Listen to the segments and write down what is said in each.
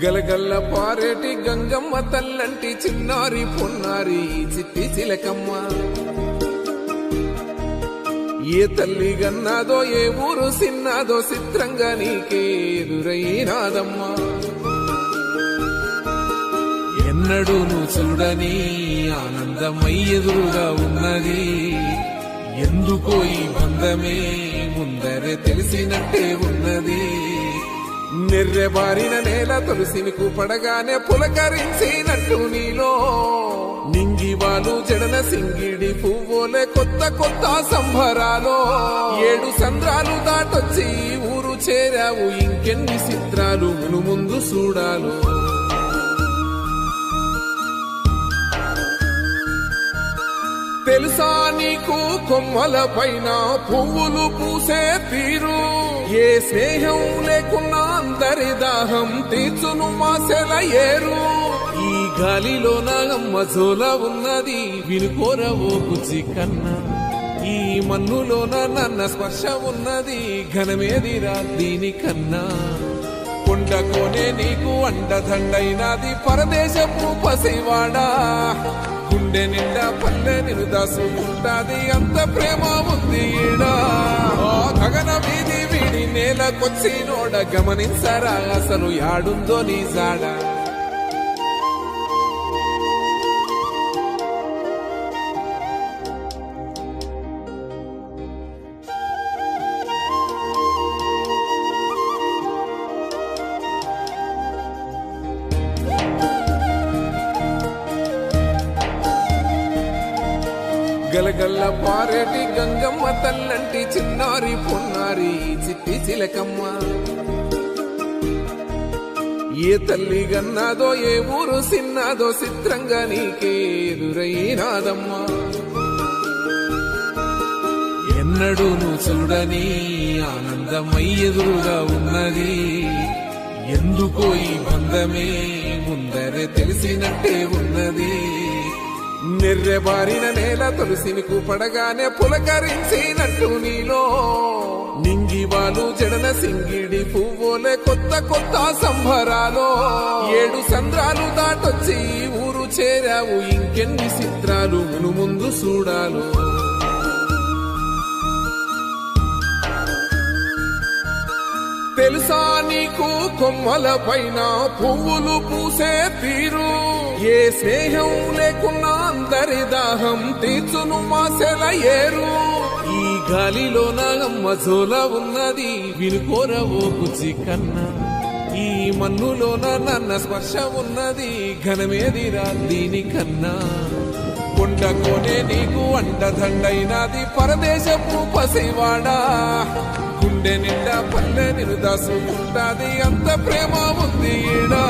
గలగల్ల పారేటి గంగమ్మ తల్లంటి చిన్నారి పొన్నారి చిట్టి చిలకమ్మ. ఏ తల్లి గన్నాదో ఏ ఊరు సిన్నాదో చిత్రంగా నీకే ఎదురైనాదమ్మా. ఎన్నడూ నువ్వు చూడని ఆనందమై ఎదురుగా ఉన్నది. ఎందుకో ఈ బంధమే ముందరే తెలిసినట్టే ఉన్నది. నెర్రెబారిన నేల తులసిని పడగానే పులకరించినట్టు నీలో నింగివాలు జడన సింగిడి పువ్వులే కొత్త కొత్త సంబరాలో. 7 సంద్రాలు దాటొచ్చి ఊరు చేరావు, ఇంకెన్ని చిత్రాలు మును ముందు చూడాలు. తెలుసా నీకు కొమ్మల పైన పువ్వులు పూసే తీరు? ఏ స్నేహం లేకున్నా అందరి దాహం తీర్చును మాసెల ఏరు. ఈ గాలిలోన మజోల ఉన్నది వినుకోరవో బుజ్జి కన్నా. ఈ మన్నులోన నన్న స్పర్శ ఉన్నది ఘనమేదిరా దీనికన్నా. కొండకోనే నీకు అండదండైనది పరదేశపు పసివాడా. గుండె నిండా పల్లె నిన్ను దాసుకుంటాది, అంత ప్రేమ ఉంది ఈడా. గగన వీధి వీడి నేలకొచ్చినోడ గమనించరా అసలు యాడుందో నీ జాడ. గలగల్ల పారేటి గంగమ్మ తల్లంటి చిన్నారి పొన్నారి చిట్టి చిలకమ్మ. ఏ తల్లి గన్నాదో ఏ ఊరు సిన్నాదో చిత్రంగా నీకే ఎదురైనాదమ్మా. ఎన్నడూ నువ్వు చూడని ఆనందమై ఎదురుగా ఉన్నది. ఎందుకో ఈ బంధమే ముందరే తెలిసినట్టే ఉన్నది. నెర్రెబారిన నేల తులసిని పడగానే పులకరించినట్టు నీలో నింగివాలు జడన సింగిడి పువ్వులే కొత్త కొత్త సంబరాలో. 7 సంద్రాలు దాటొచ్చి ఊరు చేరావు, ఇంకెన్ని చిత్రాలు మును ముందు చూడాలు. తెలుసా నీకు కొమ్మల పైన పువ్వులు పూసే తీరు? ఏ స్నేహం లేకున్నా అందరి దాహం తీర్చును మాసెల ఏరు. ఈ గాలిలోన మజోల ఉన్నది వినుకోరవో బుజ్జి కన్నా. ఈ మన్నులోన నన్న స్పర్శ ఉన్నది ఘనమేదిరా దీనికన్నా. కొండకోనే నీకు అండదండైనది పరదేశపు పసివాడా. గుండె నిండా పల్లె నిన్ను దాసుకుంటాది, అంత ప్రేమ ఉంది ఈడా.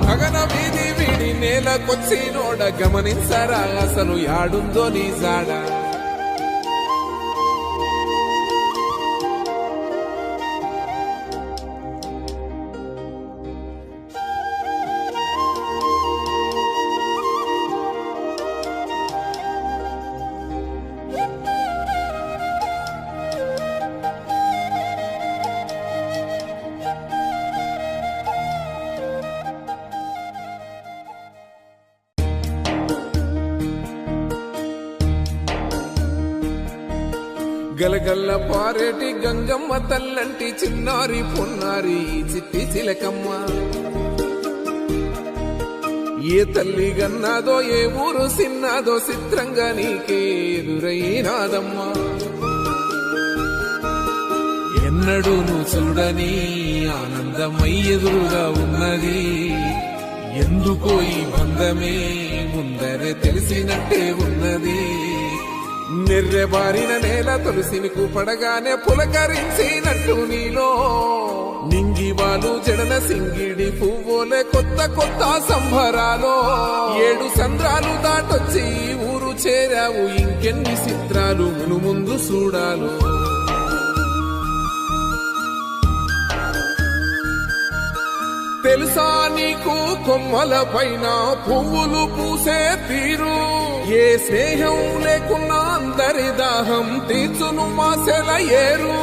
గగన వీధి వీడి నేలకొచ్చినోడ గమనించరా అసలు యాడుందో నీ జాడ. గలగల్ల పారేటి గంగమ్మ తల్లంటి చిన్నారి పొన్నారి చిట్టి చిలకమ్మ. ఏ తల్లి గన్నాదో ఏ ఊరు సిన్నాదో చిత్రంగా నీకే ఎదురైనాదమ్మా. ఎన్నడూ నువ్వు చూడని ఆనందమై ఎదురుగా ఉన్నది. ఎందుకో ఈ బంధమే ముందరే తెలిసినట్టే ఉన్నది. నెర్రెబారిన నేల తులసిని పడగానే పులకరించినట్టు నీలో నింగివాలు జడన సింగిడి పువ్వులే కొత్త కొత్త సంబరాలో. 7 సంద్రాలు దాటొచ్చి ఊరు చేరావు, ఇంకెన్ని చిత్రాలు మును ముందు చూడాలు. తెలుసా నీకు కొమ్మల పైన పువ్వులు పూసే తీరు? ఏ స్నేహం లేకున్నా అందరి దాహం తీర్చును మాసెల ఏరు.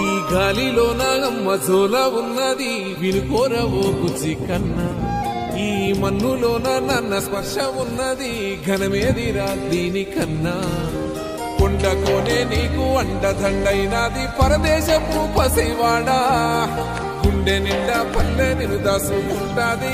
ఈ గాలిలోన అమ్మ జోల ఉన్నది వినుకోరవో కుచి కన్నా ఈ మన్నులోన నన్న స్పర్శ ఉన్నది ఘనమేదిరా దీనికన్నా కొండకోనే నీకు అండదండైనది పరదేశపు పసివాడా గుండె నిండా పల్లె నిన్ను దాసుకుంటాది